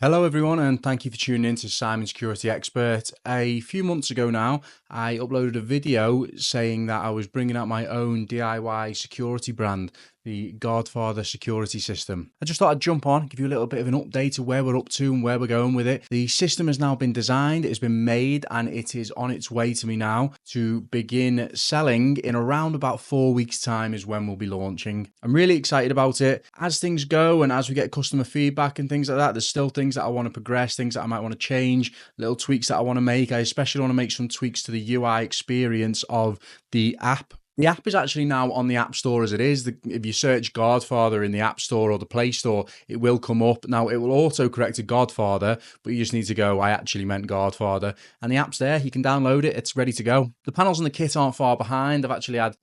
Hello everyone, and thank you for tuning in to Simon Security Expert. A few months ago now, I uploaded a video saying that I was bringing out my own DIY security brand, the Guardfather Security System. I just thought I'd jump on, give you a little bit of an update of where we're up to and where we're going with it. The system has now been designed, it's been made, and it is on its way to me now to begin selling in around about 4 weeks' time is when we'll be launching. I'm really excited about it. As things go and as we get customer feedback and things like that, there's still things that I want to progress, things that I might want to change, little tweaks that I want to make. I especially want to make some tweaks to the UI experience of the app. The app is actually now on the App Store as it is. If you search Guardfather in the App Store or the Play Store, it will come up. Now, it will auto-correct to Godfather, but you just need to go, I actually meant Guardfather. And the app's there. You can download it. It's ready to go. The panels and the kit aren't far behind. I've actually had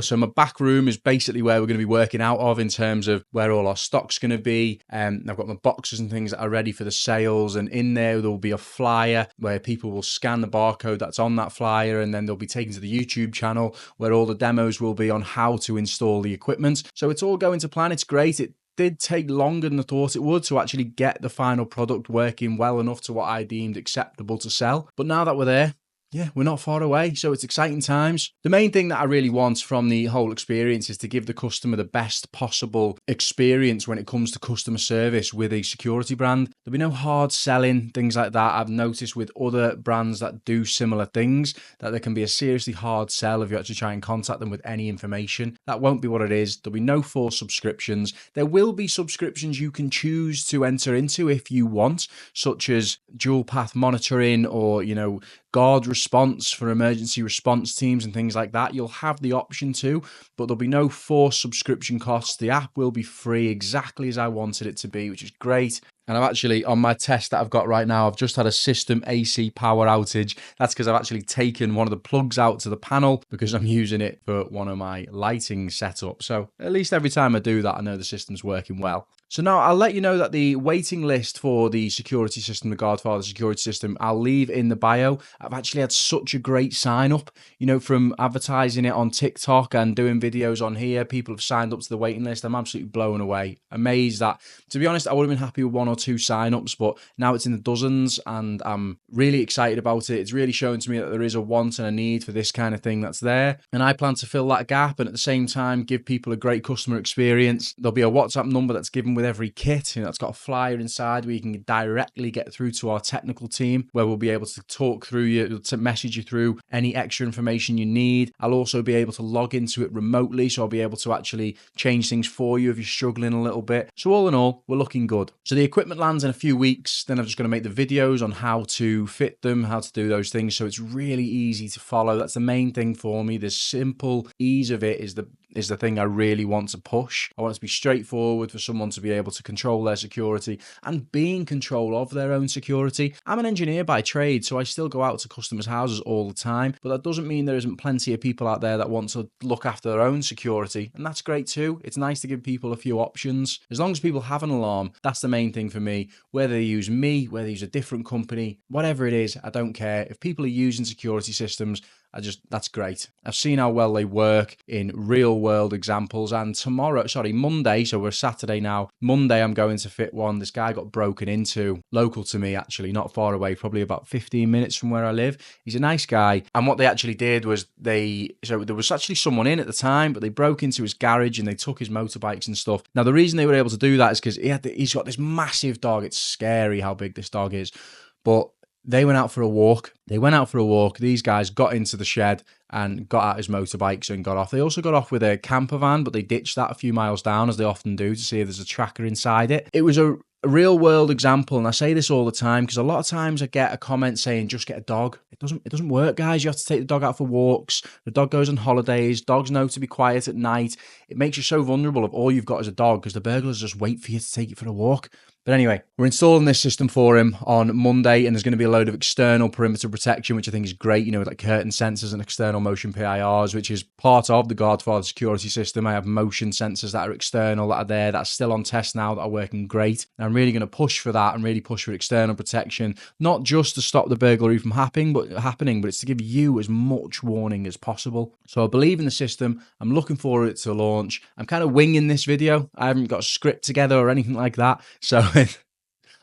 so my back room is basically where we're going to be working out of in terms of where all our stock's going to be. I've got my boxes and things that are ready for the sales. And in there will be a flyer where people will scan the barcode that's on that flyer, and then they'll be taken to the YouTube channel where all the demos will be on how to install the equipment. So it's all going to plan. It's great. It did take longer than I thought it would to actually get the final product working well enough to what I deemed acceptable to sell. But now that we're there, yeah, we're not far away, so it's exciting times. The main thing that I really want from the whole experience is to give the customer the best possible experience when it comes to customer service with a security brand. There'll be no hard selling, things like that. I've noticed with other brands that do similar things that there can be a seriously hard sell if you actually try and contact them with any information. That won't be what it is. There'll be no forced subscriptions. There will be subscriptions you can choose to enter into if you want, such as dual path monitoring or, guard response for emergency response teams and things like that. You'll have the option to, but there'll be no forced subscription costs. The app will be free exactly as I wanted it to be, which is great. And I've actually, on my test that I've got right now, I've just had a system AC power outage. That's because I've actually taken one of the plugs out to the panel because I'm using it for one of my lighting setups. So at least every time I do that, I know the system's working well. So now I'll let you know that the waiting list for the security system, the Guardfather Security System, I'll leave in the bio. I've actually had such a great sign up, from advertising it on TikTok and doing videos on here. People have signed up to the waiting list. I'm absolutely blown away. Amazed that, to be honest, I would have been happy with 1 or 2 sign-ups, but now it's in the dozens and I'm really excited about it. It's really showing to me that there is a want and a need for this kind of thing that's there. And I plan to fill that gap and at the same time give people a great customer experience. There'll be a WhatsApp number that's given with every kit, that's got a flyer inside where you can directly get through to our technical team, where we'll be able to talk through you, to message you through any extra information you need. I'll also be able to log into it remotely, so I'll be able to actually change things for you if you're struggling a little bit. So all in all, we're looking good. So the equipment lands in a few weeks, then I'm just going to make the videos on how to fit them, how to do those things, so it's really easy to follow. That's the main thing for me. The simple ease of it is the thing I really want to push. I want it to be straightforward for someone to be able to control their security and be in control of their own security. I'm an engineer by trade, so I still go out to customers' houses all the time, but that doesn't mean there isn't plenty of people out there that want to look after their own security, and that's great too. It's nice to give people a few options. As long as people have an alarm, that's the main thing for me. Whether they use me, whether they use a different company, whatever it is, I don't care. If people are using security systems, that's great. I've seen how well they work in real world examples, and Monday, so we're Saturday now, Monday I'm going to fit one. This guy got broken into, local to me actually, not far away, probably about 15 minutes from where I live. He's a nice guy, and what they actually did was there was actually someone in at the time, but they broke into his garage and they took his motorbikes and stuff. Now the reason they were able to do that is because he's got this massive dog. It's scary how big this dog is, but they went out for a walk. These guys got into the shed and got out his motorbikes and got off. They also got off with a camper van, but they ditched that a few miles down, as they often do, to see if there's a tracker inside it. It was a real world example, and I say this all the time because a lot of times I get a comment saying just get a dog. It doesn't work, guys. You have to take the dog out for walks. The dog goes on holidays. Dogs know to be quiet at night. It makes you so vulnerable if all you've got is a dog, because the burglars just wait for you to take it for a walk. But anyway, we're installing this system for him on Monday, and there's going to be a load of external perimeter protection, which I think is great, with like curtain sensors and external motion PIRs, which is part of the Guardfather security system. I have motion sensors that are external, that are there, that's still on test now, that are working great. And I'm really going to push for that and really push for external protection, not just to stop the burglary from happening, but it's to give you as much warning as possible. So I believe in the system. I'm looking forward to launch. I'm kind of winging this video. I haven't got a script together or anything like that. So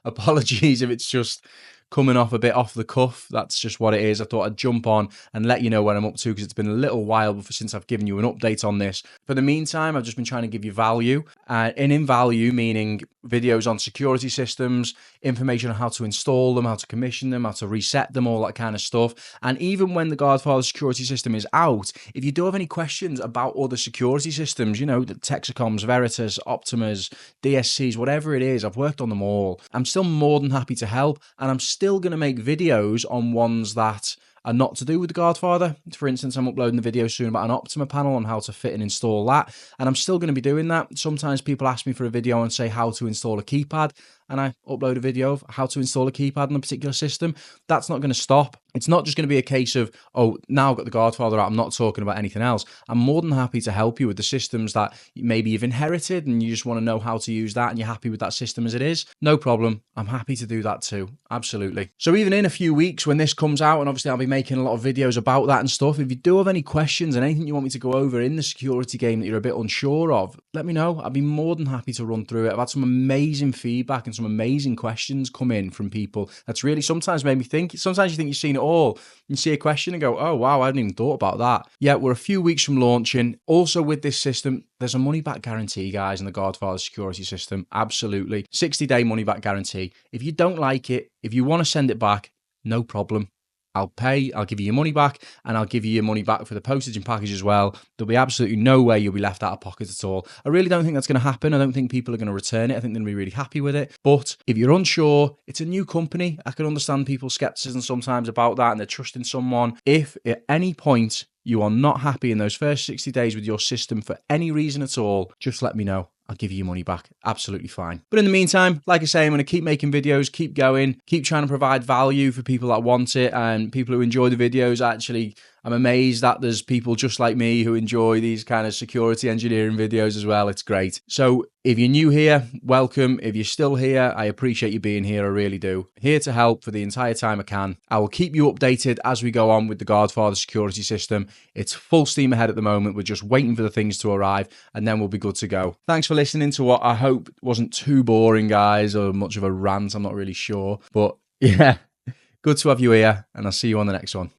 apologies if it's just coming off a bit off the cuff. That's just what it is. I thought I'd jump on and let you know what I'm up to, because it's been a little while since I've given you an update on this. For the meantime, I've just been trying to give you value, and in value meaning videos on security systems, information on how to install them, how to commission them, how to reset them, all that kind of stuff. And even when the Guardfather security system is out, if you do have any questions about other security systems, you know, the Texacoms, Veritas, Optimas, DSCs, whatever it is, I've worked on them all. I'm still more than happy to help, and I'm still going to make videos on ones that are not to do with the Guardfather. For instance, I'm uploading the video soon about an Optima panel on how to fit and install that, and I'm still going to be doing that. Sometimes people ask me for a video and say how to install a keypad, and I upload a video of how to install a keypad on a particular system. That's not going to stop. It's not just going to be a case of, oh, now I've got the Guardfather out, I'm not talking about anything else. I'm more than happy to help you with the systems that maybe you've inherited and you just want to know how to use that and you're happy with that system as it is. No problem. I'm happy to do that too. Absolutely. So even in a few weeks when this comes out, and obviously I'll be making a lot of videos about that and stuff, if you do have any questions and anything you want me to go over in the security game that you're a bit unsure of, let me know. I'd be more than happy to run through it. I've had some amazing feedback and some amazing questions come in from people. That's really sometimes made me think. Sometimes you think you've seen it all. You see a question and go, oh, wow, I hadn't even thought about that. Yeah, we're a few weeks from launching. Also with this system, there's a money back guarantee, guys, in the Guardfather security system. Absolutely. 60-day money back guarantee. If you don't like it, if you want to send it back, no problem. I'll pay, I'll give you your money back, and I'll give you your money back for the postage and package as well. There'll be absolutely no way you'll be left out of pocket at all. I really don't think that's going to happen. I don't think people are going to return it. I think they'll be really happy with it. But if you're unsure, it's a new company. I can understand people's skepticism sometimes about that, and they're trusting someone. If at any point you are not happy in those first 60 days with your system for any reason at all, just let me know. I'll give you your money back. Absolutely fine. But in the meantime, like I say, I'm going to keep making videos, keep going, keep trying to provide value for people that want it and people who enjoy the videos. Actually, I'm amazed that there's people just like me who enjoy these kind of security engineering videos as well. It's great. So if you're new here, welcome. If you're still here, I appreciate you being here. I really do. Here to help for the entire time I can. I will keep you updated as we go on with the Guardfather security system. It's full steam ahead at the moment. We're just waiting for the things to arrive and then we'll be good to go. Thanks for listening to what I hope wasn't too boring, guys, or much of a rant. I'm not really sure. But yeah, good to have you here, and I'll see you on the next one.